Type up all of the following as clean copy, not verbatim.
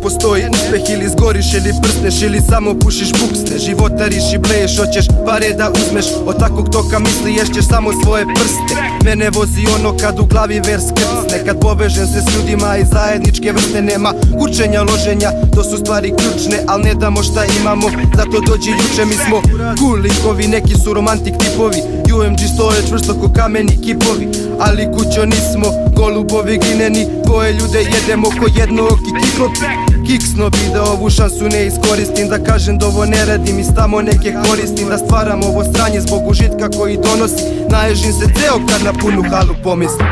postoji uspeh, ili zgoriš ili prsneš, ili samo pušiš buksne. Životariš i bleješ, hoćeš pare da uzmeš, od takvog toka misli ješćeš samo svoje prste. Mene vozi ono kad u glavi vers krcne, kad povežem se s ljudima i zajedničke vrste. Nema kučenja, loženja, to su stvari ključne, al ne damo šta imamo, zato dođi juče. Mi smo cool likovi, neki su romantik tipovi, UMG stoje čvrsto ko kameni kipovi, ali kućo nismo golubovi glineni. Dvoje ljude jedemo ko jednooki kiklopi. Kiksno bi da ovu šansu ne iskoristim, da kažem da ovo ne radim i tamo neke koristim, da stvaram ovo stranje zbog užitka koji donosi. Naježim se ceo kad na punu halu pomislim.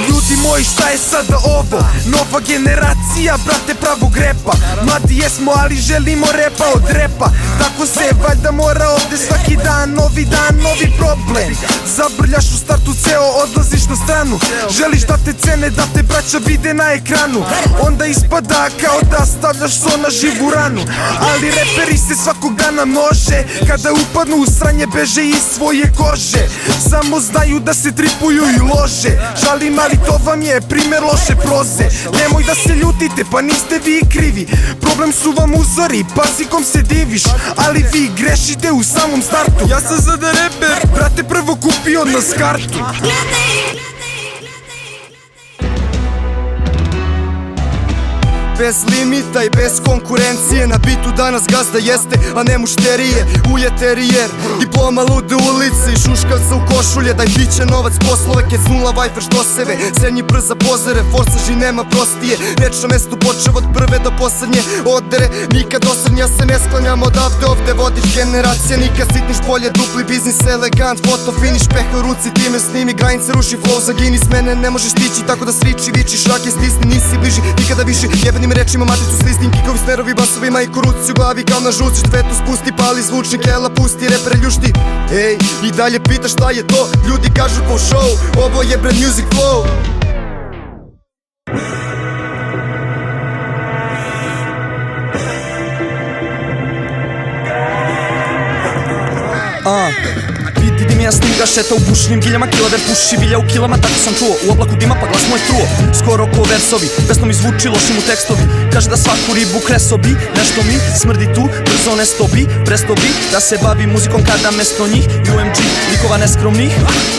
Ljudi moji, šta je sada ovo? Nova generacija, brate, pravog repa. Mladi jesmo, ali želimo repa od repa. Tako se valjda mora ovde svaki dan. Novi dan, novi problem. Zabrljaš u startu ceo, odlaziš na stranu. Želiš da te cene, da te braća vide na ekranu. Onda ispada kao da stavljaš so na živu ranu. Ali reperi se svakog dana množe. Kada upadnu u sranje, beže iz svoje kože. Samo znaju da se tripuju i lože. Žalim, ali to vam je primer loše proze. Nemoj da se ljutite, pa niste vi krivi. Problem su vam uzori, pazi kom se diviš. Ali vi grešite u samom startu. Ja sam sada reper, brate, prvo kupio od nas kartu. Bez limita i bez konkurencije, na bitu danas gazda jeste, a ne mušterije. Uje terijer, diploma lude ulice i šuškavca u košulje. Daj biće novac poslove, kec nula vajfer što seve. Srednji brza pozere, forsaži nema prostije. Reč na mestu počev od prve do poslednje odere. Nikad osrednji, ja se ne sklanjam odavde, ovde vodiš generacije. Nikad sitniš bolje, dupli biznis, elegant, foto finish, peh u ruci, time snimi, granice ruši, flow zagini, s mene ne možeš stići, tako da sviči, viči, šake stisni, nisi bliži, nikada više, jebenim rečima maticu slistim, kikovi, snerovi, basovima i koruci u glavi kao na žuci, štvetu spusti, pali zvučnik, ela pusti, repere ljušti. Ej, i dalje pita šta je to, ljudi kažu po show, ovo je brand music flow. Vidim ja sniga, šeta u bušnim giljama, kilaver puši vilja u kilama, tako sam čuo, u oblaku dima pa glas moj truo. Skoro ko versovi, besno mi zvuči, loši mu tekstovi. Kaže da svaku ribu kresobi, nešto mi smrdi tu, brzo nestobi. Presto bi da se bavi muzikom kada mesto njih UMG, likova neskromnih,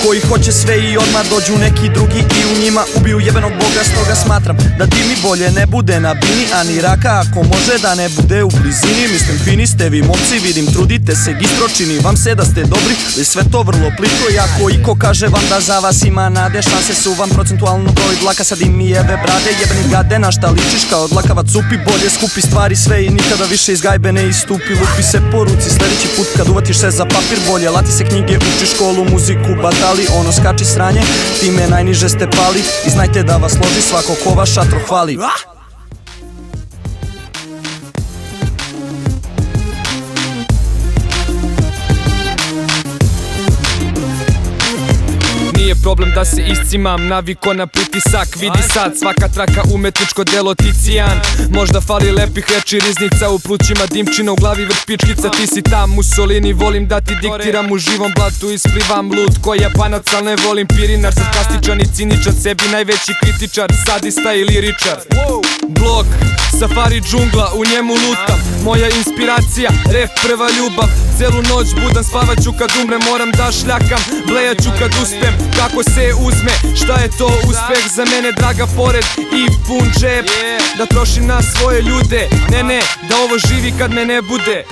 koji hoće sve i odmah dođu neki drugi i u njima ubiju jebenog boga. Stoga smatram da dimi bolje ne bude na bini, a ni raka ako može da ne bude u blizini. Mislim fini ste vi momci, vidim trudite se gistro, čini vam se da ste dobri, ali sve to vrlo plitko. Jako iko kaže vam da za vas ima nade, šanse su vam procentualno broj dlaka. Sad im i jebe brade, jebeni gade, na šta ličiš kao dlakavac upi. Bolje skupi stvari sve i nikada više iz gajbe ne istupi. Lupi se po ruci sledeći put kad uvatiš se za papir. Bolje lati se knjige, uči školu, muziku batali. Ono skači sranje, time najniže ste pali. I znajte da vas loži svako ko vaš šatro hvali. Nije problem da se iscimam, naviko na pritisak. Vidi sad, svaka traka umetničko delo Ticijan. Možda fali lepih reči, riznica u plućima, dimčina u glavi, vrh pičkica. Ti si tam Mussolini, volim da ti diktiram u živom blatu. Isplivam lud ko Japanac, al ne volim pirinar. Sarkastičan i ciničan, sebi najveći kritičar, sadista i liričar. Blog, safari džungla, u njemu lutam. Moja inspiracija, rap prva ljubav. Celu noć budan, spavaću kad umrem, moram da šljakam, blejaću kad uspem. Kako se uzme, šta je to uspeh za mene, draga pored i pun džep. Da trošim na svoje ljude, ne, da ovo živi kad me ne bude.